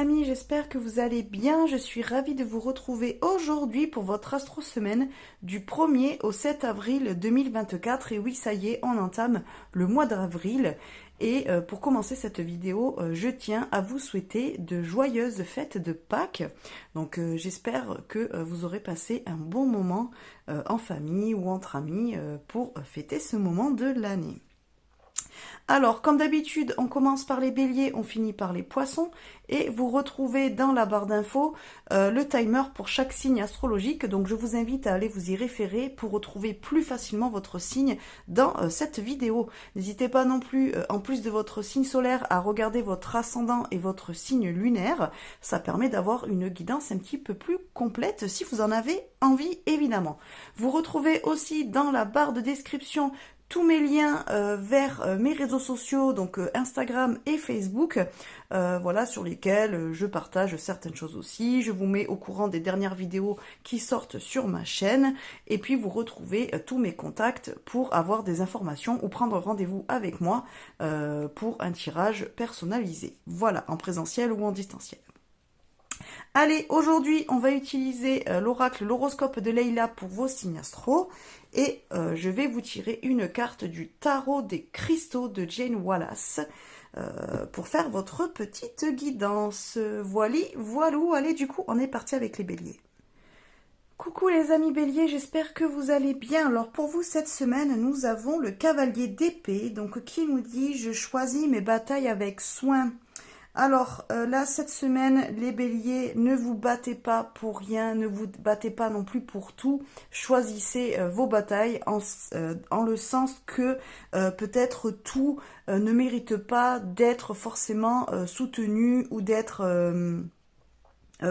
amis, j'espère que vous allez bien. Je suis ravie de vous retrouver aujourd'hui pour votre Astro Semaine du 1er au 7 avril 2024. Et oui, ça y est, on entame le mois d'avril. Et pour commencer cette vidéo, je tiens à vous souhaiter de joyeuses fêtes de Pâques. Donc j'espère que vous aurez passé un bon moment en famille ou entre amis pour fêter ce moment de l'année. Alors, comme d'habitude, on commence par les béliers, on finit par les poissons, et vous retrouvez dans la barre d'infos le timer pour chaque signe astrologique, donc je vous invite à aller vous y référer pour retrouver plus facilement votre signe dans cette vidéo. N'hésitez pas non plus, en plus de votre signe solaire, à regarder votre ascendant et votre signe lunaire, ça permet d'avoir une guidance un petit peu plus complète si vous en avez envie, évidemment. Vous retrouvez aussi dans la barre de description tous mes liens vers mes réseaux sociaux, donc Instagram et Facebook, voilà, sur lesquels je partage certaines choses aussi. Je vous mets au courant des dernières vidéos qui sortent sur ma chaîne. Et puis vous retrouvez tous mes contacts pour avoir des informations ou prendre rendez-vous avec moi pour un tirage personnalisé. Voilà, en présentiel ou en distanciel. Allez, aujourd'hui, on va utiliser l'oracle, l'horoscope de Leila pour vos signes astro. Et je vais vous tirer une carte du tarot des cristaux de Jane Wallace pour faire votre petite guidance. Voilou, allez, du coup, on est parti avec les béliers. Coucou les amis béliers, j'espère que vous allez bien. Alors pour vous, cette semaine, nous avons le cavalier d'épée, donc qui nous dit « Je choisis mes batailles avec soin ». Alors là, cette semaine, les béliers, ne vous battez pas pour rien, ne vous battez pas non plus pour tout. Choisissez vos batailles en le sens que peut-être tout ne mérite pas d'être forcément soutenu ou d'être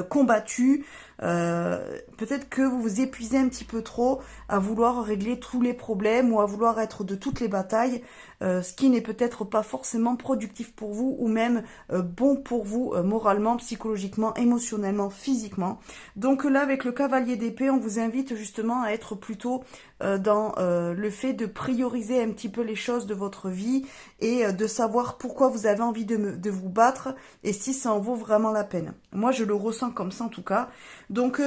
combattu. Peut-être que vous vous épuisez un petit peu trop à vouloir régler tous les problèmes ou à vouloir être de toutes les batailles, ce qui n'est peut-être pas forcément productif pour vous ou même bon pour vous moralement, psychologiquement, émotionnellement, physiquement. Donc là, avec le cavalier d'épée, on vous invite justement à être plutôt dans le fait de prioriser un petit peu les choses de votre vie et de savoir pourquoi vous avez envie de vous battre et si ça en vaut vraiment la peine. Moi, je le ressens comme ça en tout cas. Donc,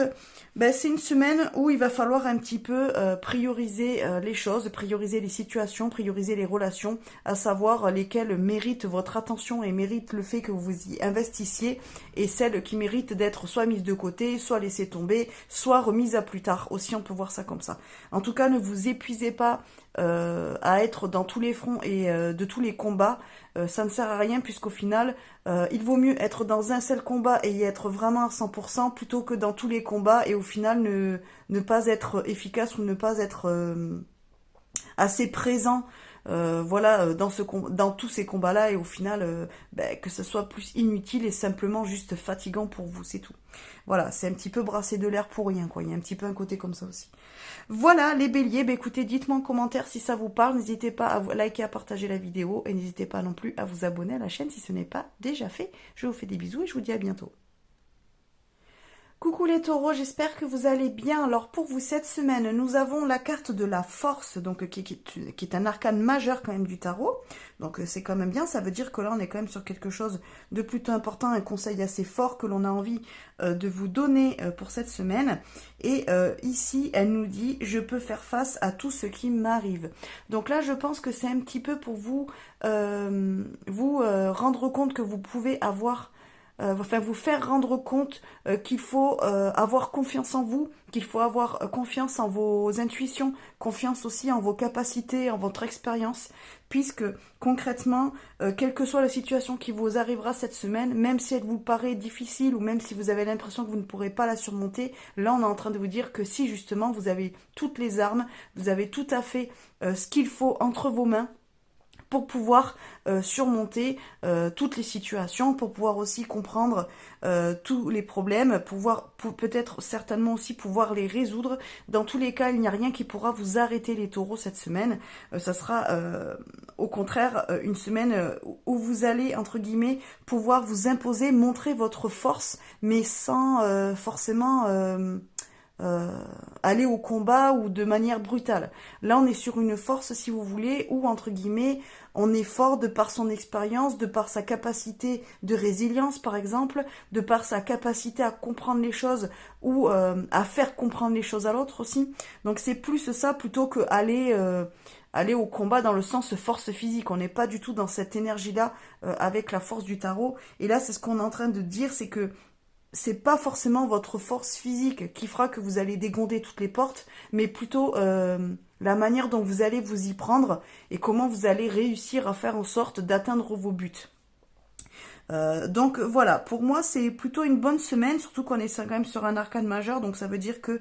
c'est une semaine où il va falloir un petit peu prioriser les choses, prioriser les situations, prioriser les relations, à savoir lesquelles méritent votre attention et méritent le fait que vous y investissiez, et celles qui méritent d'être soit mises de côté, soit laissées tomber, soit remises à plus tard. Aussi, on peut voir ça comme ça. En tout cas, ne vous épuisez pas à être dans tous les fronts et de tous les combats. Ça ne sert à rien puisqu'au final, il vaut mieux être dans un seul combat et y être vraiment à 100% plutôt que dans tous les combats et au final ne pas être efficace ou ne pas être assez présent dans tous ces combats-là et au final que ce soit plus inutile et simplement juste fatigant pour vous, c'est tout. Voilà, c'est un petit peu brasser de l'air pour rien, quoi. Il y a un petit peu un côté comme ça aussi. Voilà, les béliers, écoutez, dites-moi en commentaire si ça vous parle. N'hésitez pas à liker, à partager la vidéo et n'hésitez pas non plus à vous abonner à la chaîne si ce n'est pas déjà fait. Je vous fais des bisous et je vous dis à bientôt. Coucou les taureaux, j'espère que vous allez bien. Alors pour vous cette semaine, nous avons la carte de la force, donc qui est un arcane majeur quand même du tarot. Donc c'est quand même bien, ça veut dire que là on est quand même sur quelque chose de plutôt important, un conseil assez fort que l'on a envie de vous donner pour cette semaine. Et ici, elle nous dit « Je peux faire face à tout ce qui m'arrive ». Donc là, je pense que c'est un petit peu pour vous rendre compte que vous pouvez avoir vous faire rendre compte qu'il faut avoir confiance en vous, qu'il faut avoir confiance en vos intuitions, confiance aussi en vos capacités, en votre expérience, puisque concrètement, quelle que soit la situation qui vous arrivera cette semaine, même si elle vous paraît difficile ou même si vous avez l'impression que vous ne pourrez pas la surmonter, là on est en train de vous dire que si justement vous avez toutes les armes, vous avez tout à fait ce qu'il faut entre vos mains, pour pouvoir surmonter toutes les situations, pour pouvoir aussi comprendre tous les problèmes, peut-être certainement aussi pouvoir les résoudre. Dans tous les cas, il n'y a rien qui pourra vous arrêter les taureaux cette semaine. Ça sera au contraire une semaine où vous allez, entre guillemets, pouvoir vous imposer, montrer votre force, mais sans forcément aller au combat ou de manière brutale. Là, on est sur une force, si vous voulez, où, entre guillemets, on est fort de par son expérience, de par sa capacité de résilience, par exemple, de par sa capacité à comprendre les choses ou à faire comprendre les choses à l'autre aussi. Donc c'est plus ça plutôt que aller au combat dans le sens force physique. On n'est pas du tout dans cette énergie-là avec la force du tarot. Et là, c'est ce qu'on est en train de dire, c'est que c'est pas forcément votre force physique qui fera que vous allez dégonder toutes les portes, mais plutôt la manière dont vous allez vous y prendre et comment vous allez réussir à faire en sorte d'atteindre vos buts. Donc voilà, pour moi c'est plutôt une bonne semaine, surtout qu'on est quand même sur un arcane majeur, donc ça veut dire que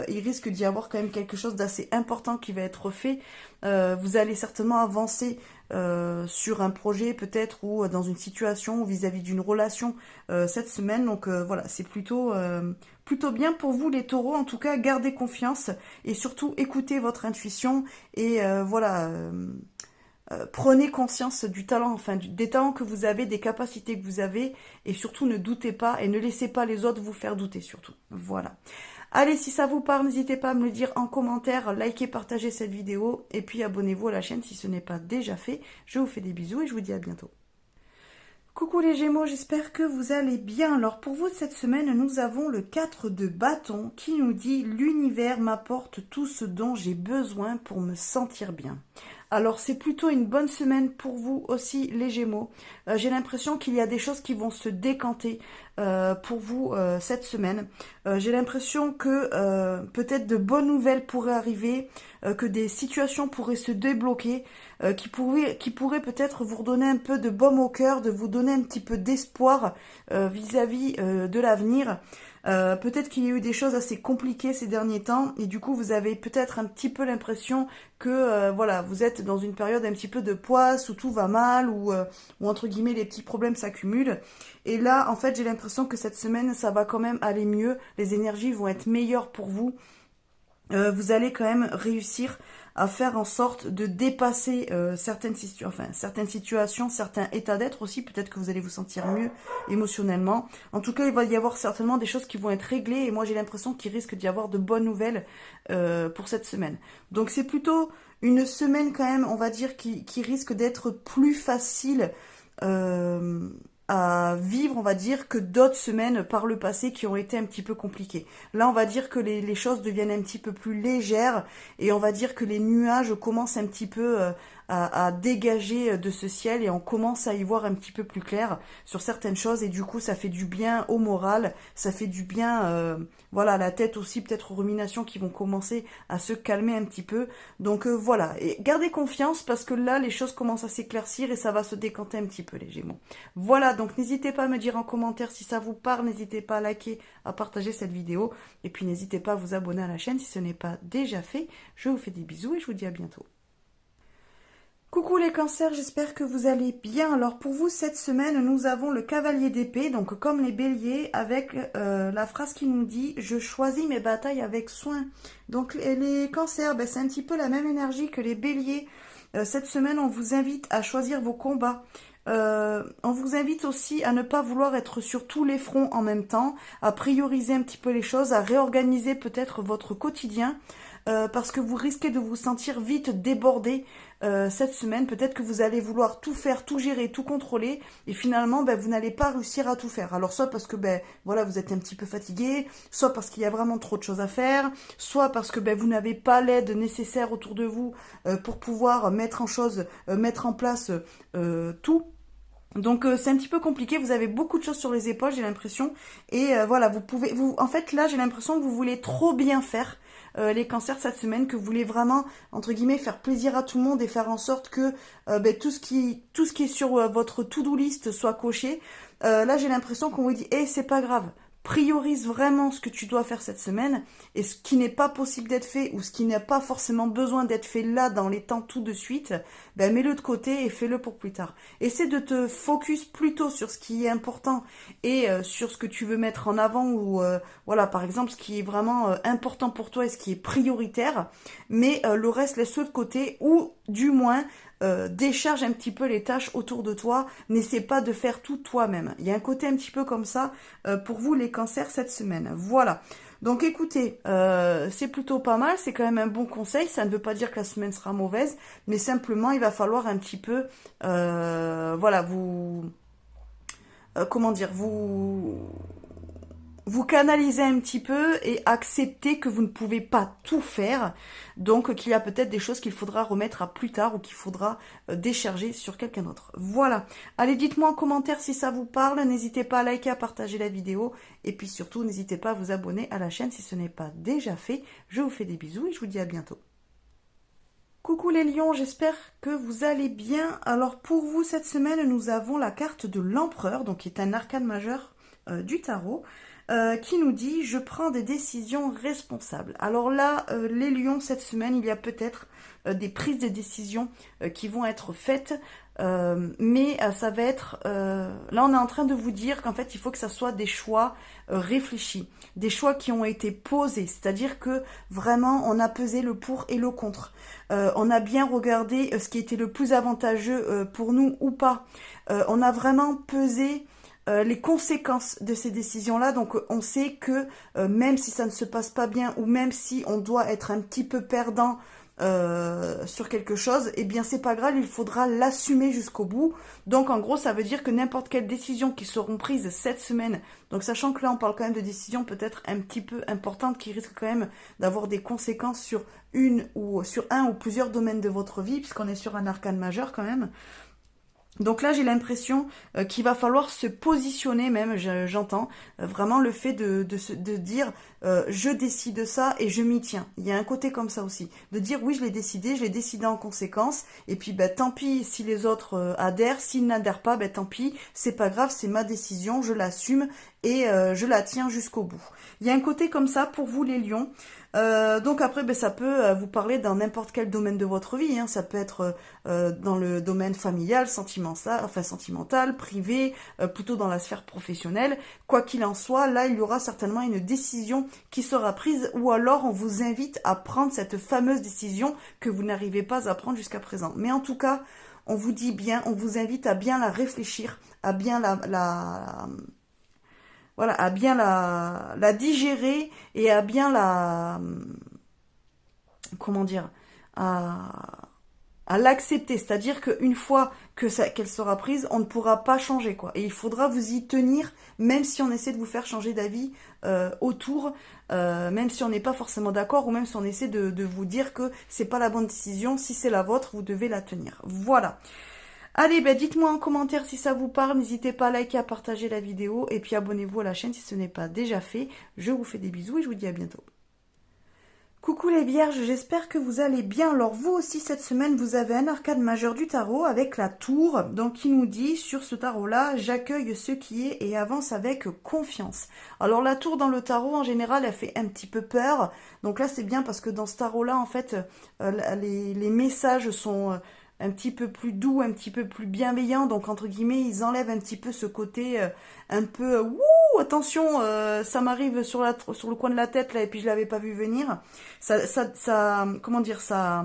il risque d'y avoir quand même quelque chose d'assez important qui va être fait. Vous allez certainement avancer sur un projet peut-être ou dans une situation ou vis-à-vis d'une relation cette semaine, donc voilà, c'est plutôt bien pour vous les taureaux. En tout cas, gardez confiance et surtout écoutez votre intuition et voilà. Prenez conscience du talent, enfin des talents que vous avez, des capacités que vous avez, et surtout ne doutez pas et ne laissez pas les autres vous faire douter surtout. Voilà. Allez, si ça vous parle, n'hésitez pas à me le dire en commentaire, likez, partagez cette vidéo, et puis abonnez-vous à la chaîne si ce n'est pas déjà fait. Je vous fais des bisous et je vous dis à bientôt. Coucou les Gémeaux, j'espère que vous allez bien. Alors pour vous cette semaine, nous avons le 4 de bâton qui nous dit « L'univers m'apporte tout ce dont j'ai besoin pour me sentir bien ». Alors c'est plutôt une bonne semaine pour vous aussi les Gémeaux. J'ai l'impression qu'il y a des choses qui vont se décanter pour vous cette semaine. J'ai l'impression que peut-être de bonnes nouvelles pourraient arriver, que des situations pourraient se débloquer, qui pourraient peut-être vous redonner un peu de baume au cœur, de vous donner un petit peu d'espoir vis-à-vis de l'avenir. Peut-être qu'il y a eu des choses assez compliquées ces derniers temps et du coup vous avez peut-être un petit peu l'impression que voilà, vous êtes dans une période un petit peu de poisse où tout va mal ou entre guillemets les petits problèmes s'accumulent. Et là en fait j'ai l'impression que cette semaine ça va quand même aller mieux, les énergies vont être meilleures pour vous. Vous allez quand même réussir à faire en sorte de dépasser certaines situations, certains états d'être aussi. Peut-être que vous allez vous sentir mieux émotionnellement. En tout cas, il va y avoir certainement des choses qui vont être réglées. Et moi, j'ai l'impression qu'il risque d'y avoir de bonnes nouvelles pour cette semaine. Donc, c'est plutôt une semaine quand même, on va dire, qui risque d'être plus facile à vivre, on va dire, que d'autres semaines par le passé qui ont été un petit peu compliquées. Là, on va dire que les choses deviennent un petit peu plus légères et on va dire que les nuages commencent un petit peu à dégager de ce ciel et on commence à y voir un petit peu plus clair sur certaines choses et du coup, ça fait du bien au moral, ça fait du bien, voilà, à la tête aussi, peut-être aux ruminations qui vont commencer à se calmer un petit peu. Donc voilà, et gardez confiance parce que là, les choses commencent à s'éclaircir et ça va se décanter un petit peu les Gémeaux. Voilà, donc n'hésitez pas à me dire en commentaire si ça vous parle, n'hésitez pas à liker, à partager cette vidéo, et puis n'hésitez pas à vous abonner à la chaîne si ce n'est pas déjà fait. Je vous fais des bisous et je vous dis à bientôt. Coucou les cancers, j'espère que vous allez bien. Alors pour vous cette semaine, nous avons le cavalier d'épée, donc comme les béliers, avec la phrase qui nous dit « Je choisis mes batailles avec soin ». Donc les cancers, ben, c'est un petit peu la même énergie que les béliers. Cette semaine, on vous invite à choisir vos combats. On vous invite aussi à ne pas vouloir être sur tous les fronts en même temps, à prioriser un petit peu les choses, à réorganiser peut-être votre quotidien, parce que vous risquez de vous sentir vite débordé cette semaine. Peut-être que vous allez vouloir tout faire, tout gérer, tout contrôler, et finalement ben, vous n'allez pas réussir à tout faire. Alors soit parce que ben, voilà, vous êtes un petit peu fatigué, soit parce qu'il y a vraiment trop de choses à faire, soit parce que ben, vous n'avez pas l'aide nécessaire autour de vous pour pouvoir mettre en place tout. Donc c'est un petit peu compliqué, vous avez beaucoup de choses sur les épaules, j'ai l'impression, et voilà, en fait là j'ai l'impression que vous voulez trop bien faire les cancers cette semaine, que vous voulez vraiment entre guillemets faire plaisir à tout le monde et faire en sorte que ben, tout ce qui est sur votre to-do list soit coché. Là j'ai l'impression qu'on vous dit c'est pas grave. Priorise vraiment ce que tu dois faire cette semaine et ce qui n'est pas possible d'être fait ou ce qui n'a pas forcément besoin d'être fait là dans les temps tout de suite, ben mets-le de côté et fais-le pour plus tard. Essaie de te focus plutôt sur ce qui est important et sur ce que tu veux mettre en avant ou voilà, par exemple ce qui est vraiment important pour toi et ce qui est prioritaire, mais le reste laisse-le de côté ou du moins décharge un petit peu les tâches autour de toi, n'essaie pas de faire tout toi-même. Il y a un côté un petit peu comme ça pour vous les cancers cette semaine. Voilà. Donc écoutez, c'est plutôt pas mal, c'est quand même un bon conseil, ça ne veut pas dire que la semaine sera mauvaise, mais simplement il va falloir un petit peu, voilà, comment dire, vous canalisez un petit peu et accepter que vous ne pouvez pas tout faire, donc qu'il y a peut-être des choses qu'il faudra remettre à plus tard ou qu'il faudra décharger sur quelqu'un d'autre. Voilà. Allez, dites-moi en commentaire si ça vous parle, n'hésitez pas à liker, à partager la vidéo, et puis surtout, n'hésitez pas à vous abonner à la chaîne si ce n'est pas déjà fait. Je vous fais des bisous et je vous dis à bientôt. Coucou les lions, j'espère que vous allez bien. Alors pour vous, cette semaine, nous avons la carte de l'empereur, donc qui est un arcane majeur du tarot. Qui nous dit « Je prends des décisions responsables ». Alors là, les lions, cette semaine, il y a peut-être des prises de décisions qui vont être faites, mais ça va être... là, on est en train de vous dire qu'en fait, il faut que ça soit des choix réfléchis, des choix qui ont été posés, c'est-à-dire que vraiment, on a pesé le pour et le contre. On a bien regardé ce qui était le plus avantageux pour nous ou pas. On a vraiment pesé... les conséquences de ces décisions-là, donc on sait que même si ça ne se passe pas bien ou même si on doit être un petit peu perdant sur quelque chose, eh bien c'est pas grave, il faudra l'assumer jusqu'au bout. Donc en gros ça veut dire que n'importe quelle décision qui seront prises cette semaine, donc sachant que là on parle quand même de décisions peut-être un petit peu importantes qui risquent quand même d'avoir des conséquences sur sur un ou plusieurs domaines de votre vie, puisqu'on est sur un arcane majeur quand même. Donc là, j'ai l'impression qu'il va falloir se positionner même, j'entends, vraiment le fait de dire je décide ça et je m'y tiens. Il y a un côté comme ça aussi, de dire oui, je l'ai décidé en conséquence, et puis ben, tant pis si les autres adhèrent, s'ils n'adhèrent pas, ben, tant pis, c'est pas grave, c'est ma décision, je l'assume et je la tiens jusqu'au bout. Il y a un côté comme ça pour vous les lions. Donc après, ben, ça peut vous parler dans n'importe quel domaine de votre vie, hein. Ça peut être dans le domaine familial, sentimental, privé, plutôt dans la sphère professionnelle. Quoi qu'il en soit, là, il y aura certainement une décision qui sera prise, ou alors on vous invite à prendre cette fameuse décision que vous n'arrivez pas à prendre jusqu'à présent. Mais en tout cas, on vous dit bien, on vous invite à bien la réfléchir, à bien voilà, à bien la digérer et à bien comment dire, à l'accepter. C'est-à-dire qu'une fois qu'elle sera prise, on ne pourra pas changer, quoi. Et il faudra vous y tenir, même si on essaie de vous faire changer d'avis autour, même si on n'est pas forcément d'accord, ou même si on essaie de vous dire que c'est pas la bonne décision. Si c'est la vôtre, vous devez la tenir. Voilà. Allez, ben dites-moi en commentaire si ça vous parle, n'hésitez pas à liker, à partager la vidéo, et puis abonnez-vous à la chaîne si ce n'est pas déjà fait. Je vous fais des bisous et je vous dis à bientôt. Coucou les vierges, j'espère que vous allez bien. Alors vous aussi cette semaine, vous avez un arcane majeur du tarot avec la tour, donc qui nous dit sur ce tarot-là, j'accueille ce qui est et avance avec confiance. Alors la tour dans le tarot en général, elle fait un petit peu peur, donc là c'est bien parce que dans ce tarot-là, en fait, les messages sont... un petit peu plus doux, un petit peu plus bienveillant, donc entre guillemets, ils enlèvent un petit peu ce côté un peu wouh, attention, ça m'arrive sur le coin de la tête là et puis je l'avais pas vu venir. Comment dire ça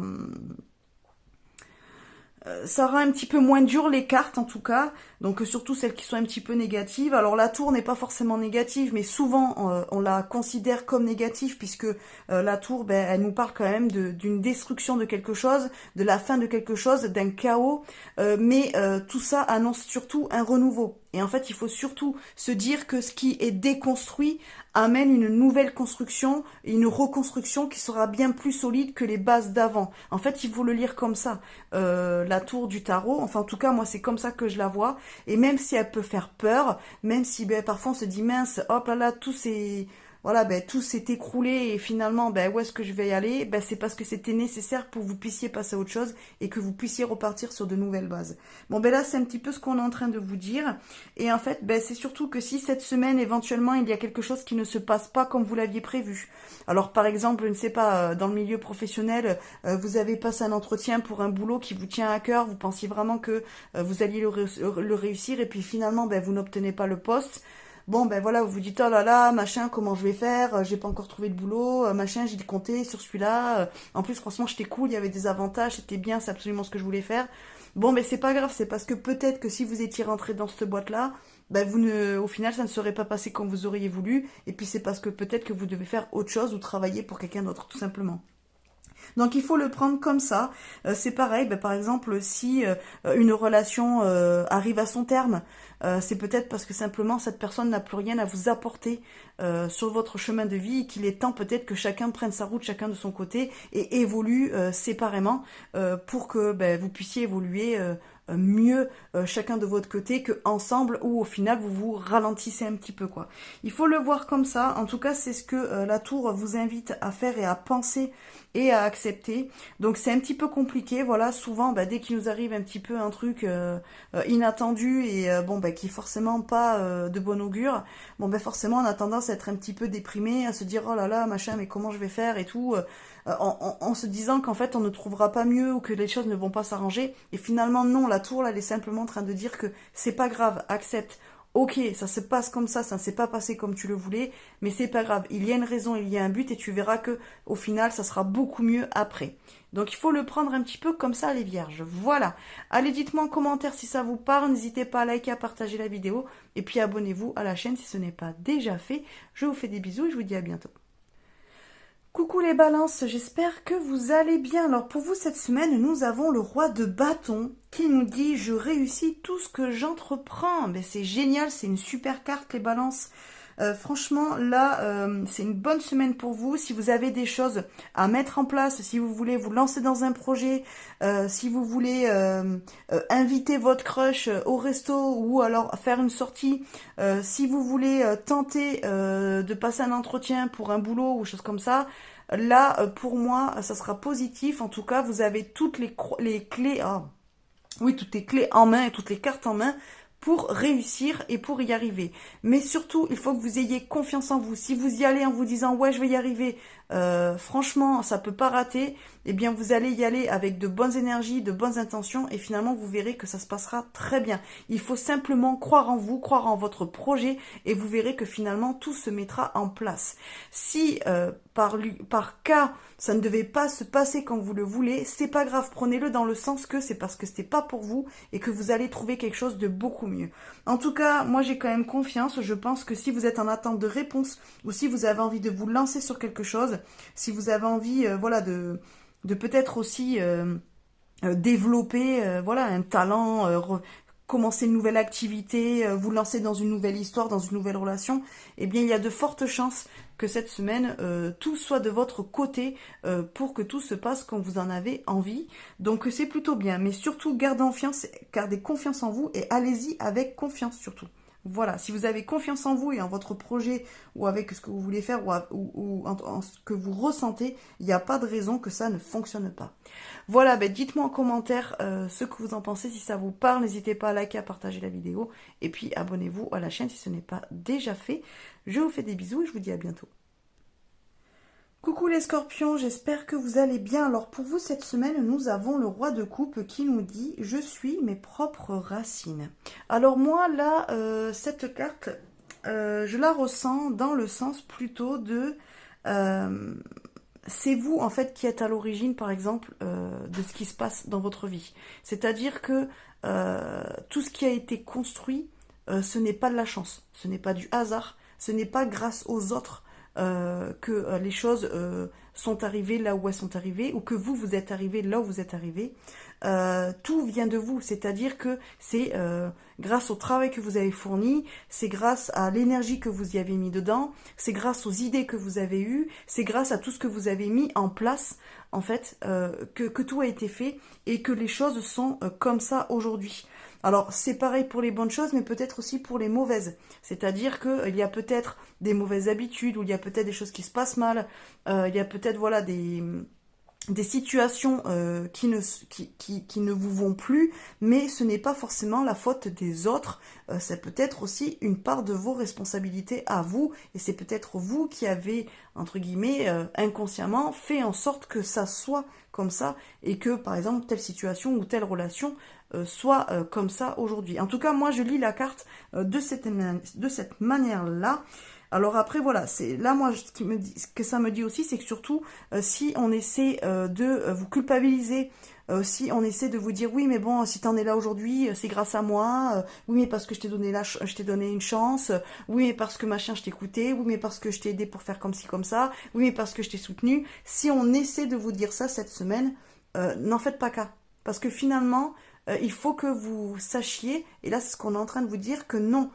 rend un petit peu moins dur les cartes en tout cas, donc surtout celles qui sont un petit peu négatives. Alors la tour n'est pas forcément négative, mais souvent on la considère comme négative puisque la tour, ben, elle nous parle quand même d'une destruction de quelque chose, de la fin de quelque chose, d'un chaos, mais tout ça annonce surtout un renouveau. Et en fait, il faut surtout se dire que ce qui est déconstruit amène une nouvelle construction, une reconstruction qui sera bien plus solide que les bases d'avant. En fait, il faut le lire comme ça, la tour du tarot. Enfin, en tout cas, moi, c'est comme ça que je la vois. Et même si elle peut faire peur, même si ben, parfois on se dit mince, hop là là, tout s'est écroulé et finalement, ben, où est-ce que je vais y aller? Ben, c'est parce que c'était nécessaire pour que vous puissiez passer à autre chose et que vous puissiez repartir sur de nouvelles bases. Bon, ben là, c'est un petit peu ce qu'on est en train de vous dire. Et en fait, ben, c'est surtout que si cette semaine, éventuellement, il y a quelque chose qui ne se passe pas comme vous l'aviez prévu. Alors, par exemple, je ne sais pas, dans le milieu professionnel, vous avez passé un entretien pour un boulot qui vous tient à cœur, vous pensiez vraiment que vous alliez le réussir et puis finalement, ben, vous n'obtenez pas le poste. Bon, ben voilà, vous vous dites, oh là là, machin, comment je vais faire? J'ai pas encore trouvé de boulot, machin, j'ai compté sur celui-là. En plus, franchement, j'étais cool, il y avait des avantages, c'était bien, c'est absolument ce que je voulais faire. Bon, mais c'est pas grave, c'est parce que peut-être que si vous étiez rentré dans cette boîte-là, ben au final, ça ne serait pas passé comme vous auriez voulu. Et puis c'est parce que peut-être que vous devez faire autre chose ou travailler pour quelqu'un d'autre, tout simplement. Donc il faut le prendre comme ça. C'est pareil, ben, par exemple, si une relation arrive à son terme, c'est peut-être parce que simplement cette personne n'a plus rien à vous apporter sur votre chemin de vie et qu'il est temps peut-être que chacun prenne sa route, chacun de son côté et évolue séparément pour que ben, vous puissiez évoluer mieux chacun de votre côté que ensemble ou au final vous vous ralentissez un petit peu quoi. Il faut le voir comme ça. En tout cas, c'est ce que la tour vous invite à faire et à penser et à accepter. Donc c'est un petit peu compliqué, voilà, souvent bah, dès qu'il nous arrive un petit peu un truc inattendu et bon bah qui est forcément pas de bon augure, bon bah forcément on a tendance à être un petit peu déprimé, à se dire oh là là machin mais comment je vais faire et tout, en se disant qu'en fait on ne trouvera pas mieux ou que les choses ne vont pas s'arranger. Et finalement non, la tour là elle est simplement en train de dire que c'est pas grave, accepte. Ok, ça se passe comme ça ne s'est pas passé comme tu le voulais, mais c'est pas grave. Il y a une raison, il y a un but et tu verras que au final, ça sera beaucoup mieux après. Donc il faut le prendre un petit peu comme ça, les vierges. Voilà. Allez, dites-moi en commentaire si ça vous parle. N'hésitez pas à liker, à partager la vidéo. Et puis abonnez-vous à la chaîne si ce n'est pas déjà fait. Je vous fais des bisous et je vous dis à bientôt. Coucou les balances, j'espère que vous allez bien. Alors pour vous cette semaine, nous avons le roi de bâton qui nous dit « Je réussis tout ce que j'entreprends ». Ben, c'est génial, c'est une super carte les balances. Franchement, là, c'est une bonne semaine pour vous. Si vous avez des choses à mettre en place, si vous voulez vous lancer dans un projet, si vous voulez inviter votre crush au resto ou alors faire une sortie, si vous voulez tenter de passer un entretien pour un boulot ou chose comme ça, là, pour moi, ça sera positif. En tout cas, vous avez toutes les clés, oui, toutes les clés en main et toutes les cartes en main pour réussir et pour y arriver. Mais surtout, il faut que vous ayez confiance en vous. Si vous y allez en vous disant « ouais, je vais y arriver », franchement, ça peut pas rater, eh bien, vous allez y aller avec de bonnes énergies, de bonnes intentions et finalement, vous verrez que ça se passera très bien. Il faut simplement croire en vous, croire en votre projet et vous verrez que finalement, tout se mettra en place. Si par cas, ça ne devait pas se passer comme vous le voulez, c'est pas grave, prenez-le dans le sens que c'est parce que c'était pas pour vous et que vous allez trouver quelque chose de beaucoup mieux. En tout cas, moi j'ai quand même confiance, je pense que si vous êtes en attente de réponse ou si vous avez envie de vous lancer sur quelque chose, si vous avez envie voilà, de peut-être aussi développer voilà, un talent, commencer une nouvelle activité, vous lancer dans une nouvelle histoire, dans une nouvelle relation, eh bien il y a de fortes chances que cette semaine, tout soit de votre côté pour que tout se passe comme vous en avez envie. Donc c'est plutôt bien, mais surtout gardez confiance en vous et allez-y avec confiance surtout. Voilà, si vous avez confiance en vous et en votre projet ou avec ce que vous voulez faire ou en ce que vous ressentez, il n'y a pas de raison que ça ne fonctionne pas. Voilà, ben dites-moi en commentaire ce que vous en pensez, si ça vous parle, n'hésitez pas à liker, à partager la vidéo et puis abonnez-vous à la chaîne si ce n'est pas déjà fait. Je vous fais des bisous et je vous dis à bientôt. Coucou les scorpions, j'espère que vous allez bien. Alors pour vous cette semaine, nous avons le roi de coupe qui nous dit « Je suis mes propres racines ». Alors moi là, cette carte, je la ressens dans le sens plutôt de... c'est vous en fait qui êtes à l'origine par exemple de ce qui se passe dans votre vie. C'est-à-dire que tout ce qui a été construit, ce n'est pas de la chance, ce n'est pas du hasard, ce n'est pas grâce aux autres que les choses sont arrivées là où elles sont arrivées ou que vous êtes arrivé là où vous êtes arrivé. Tout vient de vous, c'est-à-dire que c'est grâce au travail que vous avez fourni, c'est grâce à l'énergie que vous y avez mis dedans, c'est grâce aux idées que vous avez eues, c'est grâce à tout ce que vous avez mis en place, en fait, que tout a été fait et que les choses sont comme ça aujourd'hui. Alors, c'est pareil pour les bonnes choses, mais peut-être aussi pour les mauvaises. C'est-à-dire qu'il y a peut-être des mauvaises habitudes, ou il y a peut-être des choses qui se passent mal, il y a peut-être voilà, des situations qui ne vous vont plus, mais ce n'est pas forcément la faute des autres, c'est peut-être aussi une part de vos responsabilités à vous, et c'est peut-être vous qui avez, entre guillemets, inconsciemment fait en sorte que ça soit comme ça, et que par exemple telle situation ou telle relation soit comme ça aujourd'hui. En tout cas, moi je lis la carte de cette manière-là. Alors après, voilà, c'est là, moi, ce que ça me dit aussi, c'est que surtout, si on essaie de vous culpabiliser, si on essaie de vous dire, oui, mais bon, si t'en es là aujourd'hui, c'est grâce à moi, oui, mais parce que je t'ai donné une chance, oui, mais parce que machin, je t'ai écouté, oui, mais parce que je t'ai aidé pour faire comme ci, comme ça, oui, mais parce que je t'ai soutenu. Si on essaie de vous dire ça cette semaine, n'en faites pas cas. Parce que finalement, il faut que vous sachiez, et là, c'est ce qu'on est en train de vous dire, que non,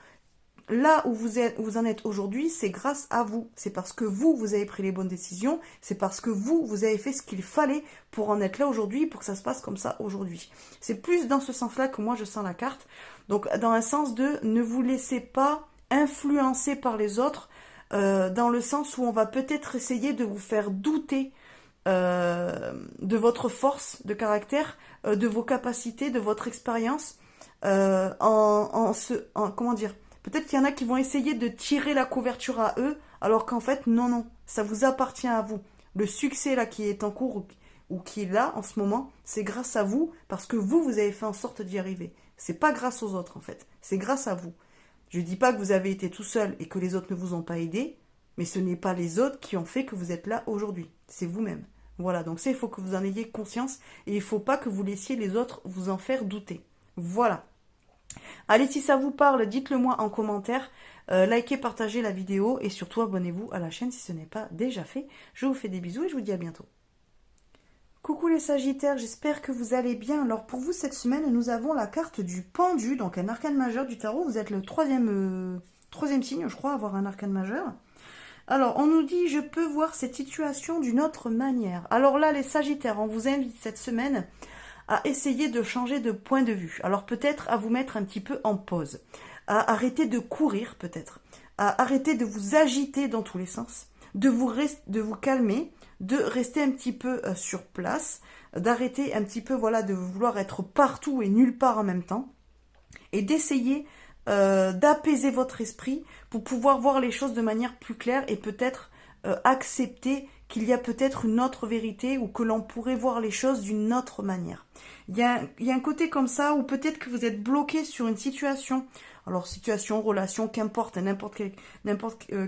là où vous en êtes aujourd'hui, c'est grâce à vous. C'est parce que vous avez pris les bonnes décisions. C'est parce que vous avez fait ce qu'il fallait pour en être là aujourd'hui, pour que ça se passe comme ça aujourd'hui. C'est plus dans ce sens-là que moi je sens la carte. Donc dans un sens de ne vous laissez pas influencer par les autres, dans le sens où on va peut-être essayer de vous faire douter de votre force de caractère, de vos capacités, de votre expérience, comment dire, peut-être qu'il y en a qui vont essayer de tirer la couverture à eux, alors qu'en fait, non, non, ça vous appartient à vous. Le succès là qui est en cours ou qui est là en ce moment, c'est grâce à vous, parce que vous avez fait en sorte d'y arriver. C'est pas grâce aux autres en fait, c'est grâce à vous. Je dis pas que vous avez été tout seul et que les autres ne vous ont pas aidé, mais ce n'est pas les autres qui ont fait que vous êtes là aujourd'hui, c'est vous-même. Voilà, donc ça, il faut que vous en ayez conscience et il ne faut pas que vous laissiez les autres vous en faire douter. Voilà. Allez, si ça vous parle, dites-le moi en commentaire, likez, partagez la vidéo et surtout abonnez-vous à la chaîne si ce n'est pas déjà fait. Je vous fais des bisous et je vous dis à bientôt. Coucou les Sagittaires, j'espère que vous allez bien. Alors pour vous cette semaine, nous avons la carte du pendu, donc un arcane majeur du tarot. Vous êtes le troisième signe, je crois, à avoir un arcane majeur. Alors, on nous dit, je peux voir cette situation d'une autre manière. Alors là, les Sagittaires, on vous invite cette semaine à essayer de changer de point de vue. Alors peut-être à vous mettre un petit peu en pause, à arrêter de courir peut-être, à arrêter de vous agiter dans tous les sens, de vous calmer, de rester un petit peu sur place, d'arrêter un petit peu voilà de vouloir être partout et nulle part en même temps, et d'essayer d'apaiser votre esprit pour pouvoir voir les choses de manière plus claire et peut-être accepter qu'il y a peut-être une autre vérité ou que l'on pourrait voir les choses d'une autre manière. Il y a un côté comme ça où peut-être que vous êtes bloqué sur une situation, alors situation, relation, qu'importe,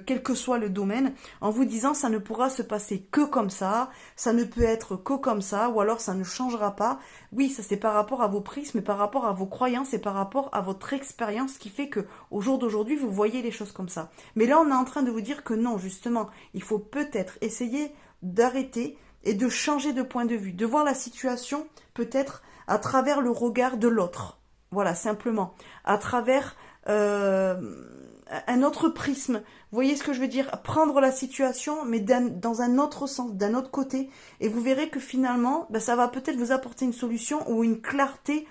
quel que soit le domaine, en vous disant ça ne pourra se passer que comme ça ne peut être que comme ça, ou alors ça ne changera pas. Oui, ça c'est par rapport à vos prismes, mais par rapport à vos croyances et par rapport à votre expérience qui fait que au jour d'aujourd'hui vous voyez les choses comme ça. Mais là on est en train de vous dire que non, justement, il faut peut-être essayer d'arrêter et de changer de point de vue, de voir la situation peut-être à travers le regard de l'autre. Voilà, simplement, à travers un autre prisme. Vous voyez ce que je veux dire? Prendre la situation, mais dans un autre sens, d'un autre côté. Et vous verrez que finalement, ça va peut-être vous apporter une solution ou une clarté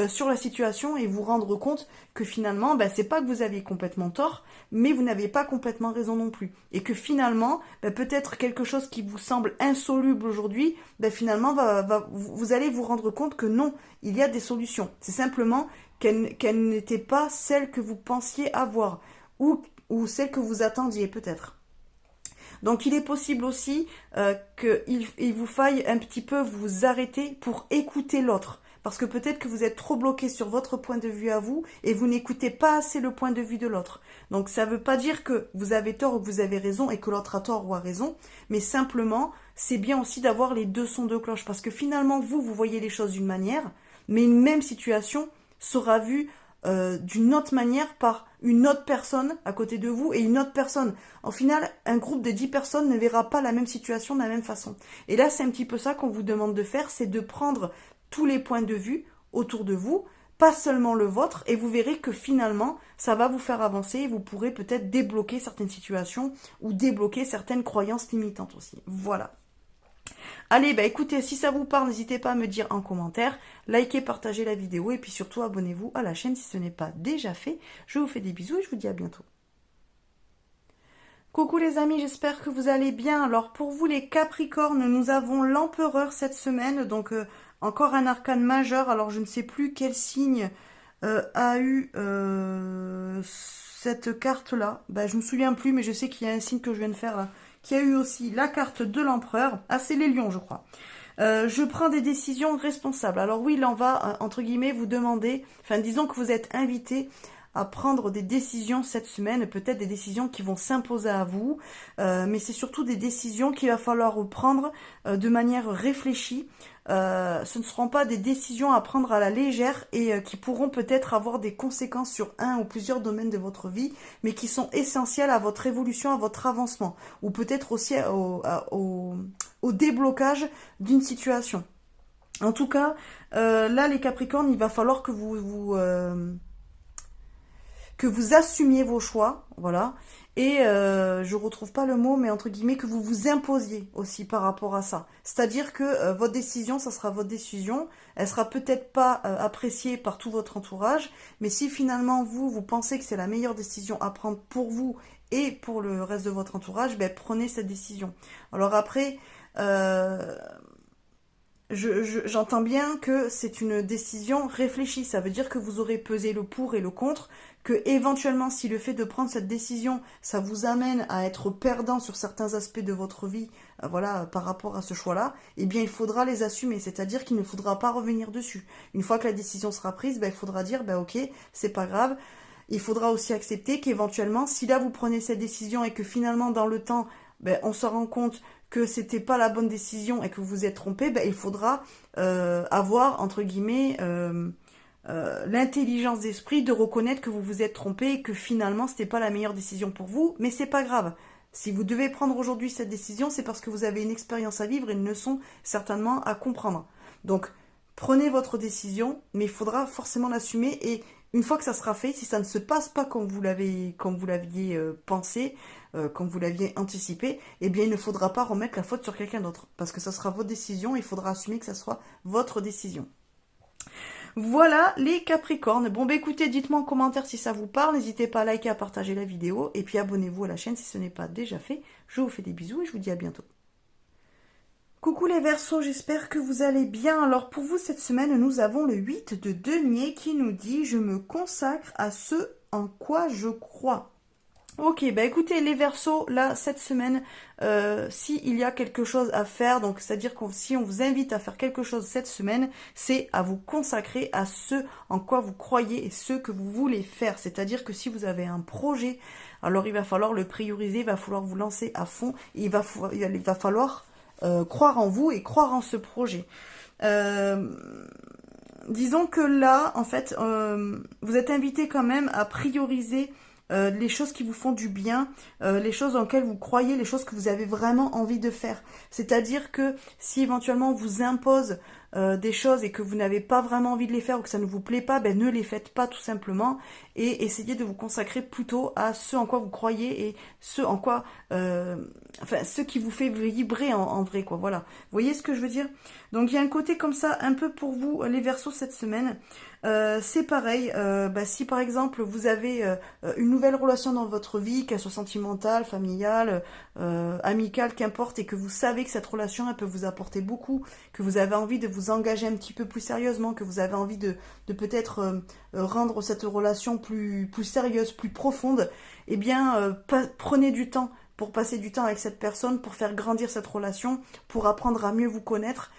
sur la situation et vous rendre compte que finalement, c'est pas que vous aviez complètement tort, mais vous n'avez pas complètement raison non plus. Et que finalement, peut-être quelque chose qui vous semble insoluble aujourd'hui, finalement, vous allez vous rendre compte que non, il y a des solutions. C'est simplement qu'elles n'étaient pas celles que vous pensiez avoir ou celles que vous attendiez peut-être. Donc il est possible aussi qu'il vous faille un petit peu vous arrêter pour écouter l'autre. Parce que peut-être que vous êtes trop bloqué sur votre point de vue à vous et vous n'écoutez pas assez le point de vue de l'autre. Donc ça ne veut pas dire que vous avez tort ou que vous avez raison et que l'autre a tort ou a raison, mais simplement c'est bien aussi d'avoir les deux sons de cloche. Parce que finalement vous voyez les choses d'une manière, mais une même situation sera vue d'une autre manière par une autre personne à côté de vous et une autre personne. En final, un groupe de 10 personnes ne verra pas la même situation de la même façon. Et là, c'est un petit peu ça qu'on vous demande de faire, c'est de prendre tous les points de vue autour de vous, pas seulement le vôtre, et vous verrez que finalement, ça va vous faire avancer et vous pourrez peut-être débloquer certaines situations ou débloquer certaines croyances limitantes aussi. Voilà. Allez, écoutez, si ça vous parle, n'hésitez pas à me dire en commentaire, likez, partagez la vidéo et puis surtout abonnez-vous à la chaîne si ce n'est pas déjà fait. Je vous fais des bisous et je vous dis à bientôt. Coucou les amis, j'espère que vous allez bien. Alors pour vous les Capricornes, nous avons l'Empereur cette semaine, donc encore un arcane majeur. Alors je ne sais plus quel signe a eu cette carte-là. Je me souviens plus, mais je sais qu'il y a un signe que je viens de faire là, qui a eu aussi la carte de l'Empereur. Ah, c'est les lions, je crois. Je prends des décisions responsables. Alors oui, là, on va, entre guillemets, vous demander, disons que vous êtes invité à prendre des décisions cette semaine, peut-être des décisions qui vont s'imposer à vous, mais c'est surtout des décisions qu'il va falloir prendre de manière réfléchie. Ce ne seront pas des décisions à prendre à la légère et qui pourront peut-être avoir des conséquences sur un ou plusieurs domaines de votre vie, mais qui sont essentielles à votre évolution, à votre avancement, ou peut-être aussi au déblocage d'une situation. En tout cas, là les Capricornes, il va falloir que vous assumiez vos choix, voilà, et je retrouve pas le mot, mais entre guillemets, que vous vous imposiez aussi par rapport à ça. C'est-à-dire que votre décision, ça sera votre décision, elle sera peut-être pas appréciée par tout votre entourage, mais si finalement vous pensez que c'est la meilleure décision à prendre pour vous et pour le reste de votre entourage, ben prenez cette décision. Alors après, j'entends bien que c'est une décision réfléchie. Ça veut dire que vous aurez pesé le pour et le contre, que éventuellement, si le fait de prendre cette décision, ça vous amène à être perdant sur certains aspects de votre vie, voilà, par rapport à ce choix-là, eh bien, il faudra les assumer. C'est-à-dire qu'il ne faudra pas revenir dessus. Une fois que la décision sera prise, ben, il faudra dire, ben, ok, c'est pas grave. Il faudra aussi accepter qu'éventuellement, si là vous prenez cette décision et que finalement, dans le temps, ben, on se rend compte que c'était pas la bonne décision et que vous vous êtes trompé, ben, il faudra avoir, entre guillemets, l'intelligence d'esprit de reconnaître que vous vous êtes trompé et que finalement c'était pas la meilleure décision pour vous, mais c'est pas grave. Si vous devez prendre aujourd'hui cette décision, c'est parce que vous avez une expérience à vivre et une leçon certainement à comprendre. Donc, prenez votre décision, mais il faudra forcément l'assumer et une fois que ça sera fait, si ça ne se passe pas comme vous l'aviez pensé, comme vous l'aviez anticipé, eh bien il ne faudra pas remettre la faute sur quelqu'un d'autre. Parce que ça sera votre décision et il faudra assumer que ça soit votre décision. Voilà les Capricornes. Bon bah écoutez, dites-moi en commentaire si ça vous parle. N'hésitez pas à liker, à partager la vidéo. Et puis abonnez-vous à la chaîne si ce n'est pas déjà fait. Je vous fais des bisous et je vous dis à bientôt. Coucou les Verseaux, j'espère que vous allez bien. Alors pour vous cette semaine, nous avons le 8 de denier qui nous dit « Je me consacre à ce en quoi je crois ». Ok, bah écoutez les Verseaux, là cette semaine, s'il y a quelque chose à faire, donc c'est-à-dire que si on vous invite à faire quelque chose cette semaine, c'est à vous consacrer à ce en quoi vous croyez et ce que vous voulez faire. C'est-à-dire que si vous avez un projet, alors il va falloir le prioriser, il va falloir vous lancer à fond, et il va falloir croire en vous et croire en ce projet. Disons que là, en fait, vous êtes invité quand même à prioriser les choses qui vous font du bien, les choses dans lesquelles vous croyez, les choses que vous avez vraiment envie de faire. C'est-à-dire que si éventuellement on vous impose des choses et que vous n'avez pas vraiment envie de les faire ou que ça ne vous plaît pas, ben ne les faites pas tout simplement et essayez de vous consacrer plutôt à ce en quoi vous croyez et ce en quoi, ce qui vous fait vibrer en vrai, quoi. Voilà. Vous voyez ce que je veux dire? Donc il y a un côté comme ça, un peu pour vous, les Verseaux cette semaine. C'est pareil, si par exemple vous avez une nouvelle relation dans votre vie, qu'elle soit sentimentale, familiale, amicale, qu'importe, et que vous savez que cette relation elle peut vous apporter beaucoup, que vous avez envie de vous engager un petit peu plus sérieusement, que vous avez envie de peut-être rendre cette relation plus sérieuse, plus profonde, eh bien prenez du temps pour passer du temps avec cette personne, pour faire grandir cette relation, pour apprendre à mieux vous connaître,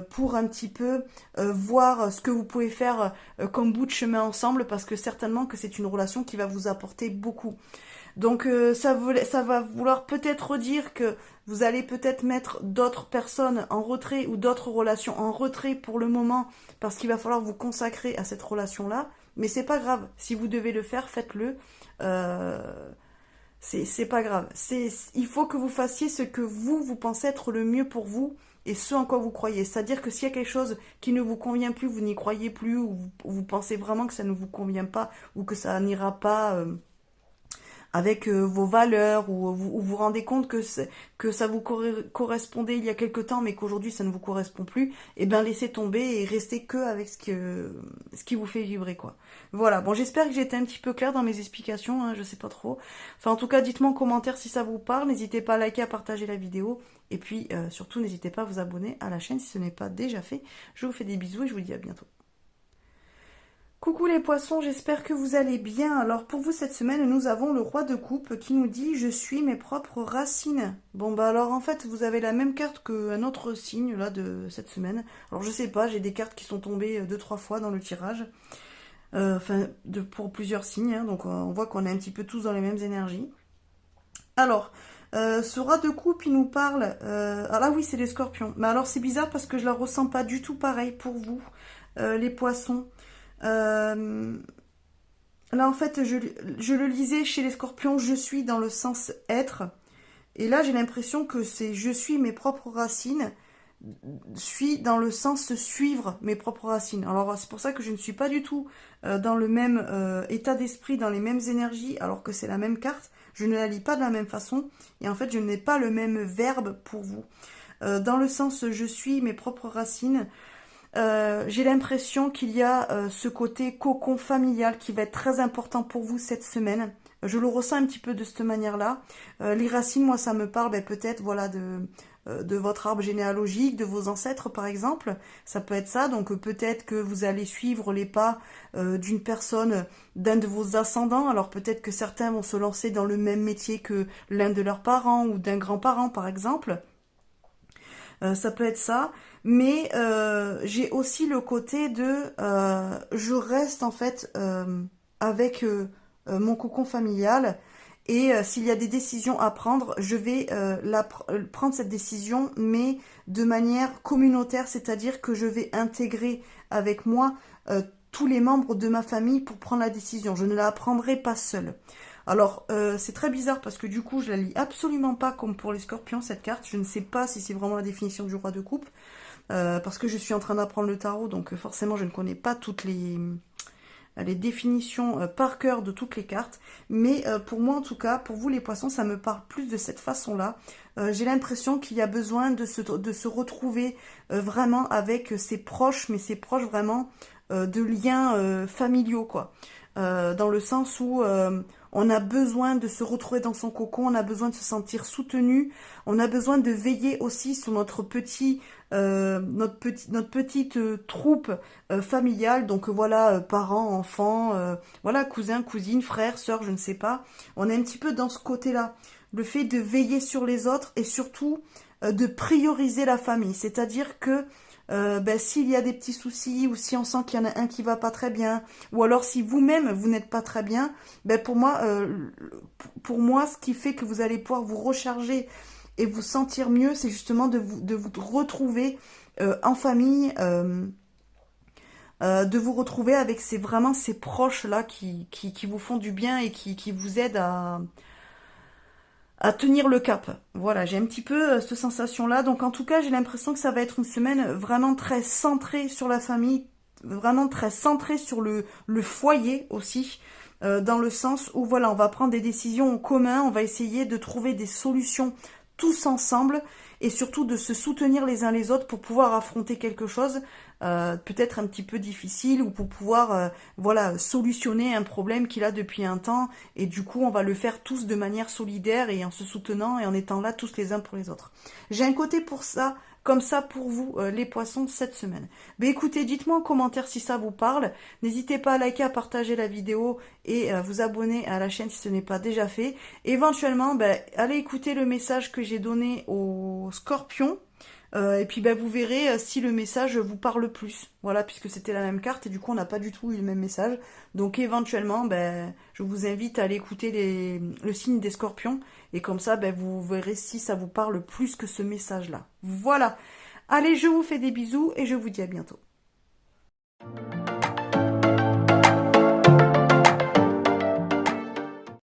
pour un petit peu voir ce que vous pouvez faire comme bout de chemin ensemble, parce que certainement que c'est une relation qui va vous apporter beaucoup. Donc ça va vouloir peut-être dire que vous allez peut-être mettre d'autres personnes en retrait ou d'autres relations en retrait pour le moment, parce qu'il va falloir vous consacrer à cette relation-là, mais c'est pas grave, si vous devez le faire, faites-le. C'est pas grave. Il faut que vous fassiez ce que vous pensez être le mieux pour vous et ce en quoi vous croyez. C'est-à-dire que s'il y a quelque chose qui ne vous convient plus, vous n'y croyez plus, ou vous pensez vraiment que ça ne vous convient pas, ou que ça n'ira pas avec vos valeurs, ou vous vous rendez compte que ça vous correspondait il y a quelque temps, mais qu'aujourd'hui ça ne vous correspond plus, et bien laissez tomber et restez que avec ce qui vous fait vibrer, quoi. Voilà, bon, j'espère que j'ai été un petit peu claire dans mes explications, hein, je sais pas trop. Enfin, en tout cas, dites-moi en commentaire si ça vous parle, n'hésitez pas à liker, à partager la vidéo, et puis surtout, n'hésitez pas à vous abonner à la chaîne si ce n'est pas déjà fait. Je vous fais des bisous et je vous dis à bientôt. Coucou les poissons, j'espère que vous allez bien. Alors pour vous cette semaine, nous avons le roi de coupe qui nous dit « Je suis mes propres racines ». Bon bah alors en fait, vous avez la même carte qu'un autre signe là de cette semaine. Alors je sais pas, j'ai des cartes qui sont tombées 2-3 fois dans le tirage. Enfin, pour plusieurs signes, hein, donc on voit qu'on est un petit peu tous dans les mêmes énergies. Alors, ce rat de coupe, il nous parle... ah là oui, c'est les scorpions. Mais alors c'est bizarre parce que je la ressens pas du tout pareil pour vous, les poissons. Là, en fait, je le lisais chez les scorpions, je suis dans le sens être. Et là, j'ai l'impression que c'est je suis mes propres racines, suis dans le sens suivre mes propres racines. Alors, c'est pour ça que je ne suis pas du tout dans le même état d'esprit, dans les mêmes énergies, alors que c'est la même carte. Je ne la lis pas de la même façon. Et en fait, je n'ai pas le même verbe pour vous. Dans le sens je suis mes propres racines, j'ai l'impression qu'il y a ce côté cocon familial qui va être très important pour vous cette semaine. Je le ressens un petit peu de cette manière-là. Les racines, moi, ça me parle peut-être voilà, de votre arbre généalogique, de vos ancêtres, par exemple. Ça peut être ça. Donc peut-être que vous allez suivre les pas d'une personne, d'un de vos ascendants. Alors peut-être que certains vont se lancer dans le même métier que l'un de leurs parents ou d'un grand-parent, par exemple. Ça peut être ça, mais j'ai aussi le côté de je reste en fait avec mon cocon familial et s'il y a des décisions à prendre, je vais prendre cette décision, mais de manière communautaire, c'est-à-dire que je vais intégrer avec moi tous les membres de ma famille pour prendre la décision. Je ne la prendrai pas seule. Alors, c'est très bizarre parce que du coup, je la lis absolument pas comme pour les scorpions, cette carte. Je ne sais pas si c'est vraiment la définition du roi de coupe, parce que je suis en train d'apprendre le tarot, donc forcément, je ne connais pas toutes les définitions par cœur de toutes les cartes. Mais pour moi, en tout cas, pour vous les poissons, ça me parle plus de cette façon-là. J'ai l'impression qu'il y a besoin de se retrouver vraiment avec ses proches, mais ses proches vraiment de liens familiaux, quoi. Dans le sens où on a besoin de se retrouver dans son cocon, on a besoin de se sentir soutenu, on a besoin de veiller aussi sur notre petite troupe familiale, donc voilà, parents, enfants, voilà, cousins, cousines, frères, sœurs, je ne sais pas. On est un petit peu dans ce côté-là, le fait de veiller sur les autres et surtout de prioriser la famille, c'est-à-dire que s'il y a des petits soucis ou si on sent qu'il y en a un qui va pas très bien, ou alors si vous-même vous n'êtes pas très bien, pour moi, ce qui fait que vous allez pouvoir vous recharger et vous sentir mieux, c'est justement de vous retrouver en famille, de vous retrouver avec vraiment ces proches là qui vous font du bien et qui vous aident à tenir le cap. Voilà, j'ai un petit peu cette sensation-là. Donc en tout cas, j'ai l'impression que ça va être une semaine vraiment très centrée sur la famille, vraiment très centrée sur le foyer aussi, dans le sens où voilà, on va prendre des décisions en commun, on va essayer de trouver des solutions tous ensemble et surtout de se soutenir les uns les autres pour pouvoir affronter quelque chose peut-être un petit peu difficile ou pour pouvoir voilà, solutionner un problème qu'il a depuis un temps et du coup on va le faire tous de manière solidaire et en se soutenant et en étant là tous les uns pour les autres. J'ai un côté pour ça, comme ça pour vous les poissons cette semaine. Mais écoutez, dites-moi en commentaire si ça vous parle. N'hésitez pas à liker, à partager la vidéo et à vous abonner à la chaîne si ce n'est pas déjà fait. Éventuellement, allez écouter le message que j'ai donné aux scorpions. Et puis vous verrez si le message vous parle plus. Voilà, puisque c'était la même carte et du coup on n'a pas du tout eu le même message. Donc éventuellement, je vous invite à aller écouter le signe des scorpions. Et comme ça, vous verrez si ça vous parle plus que ce message-là. Voilà. Allez, je vous fais des bisous et je vous dis à bientôt.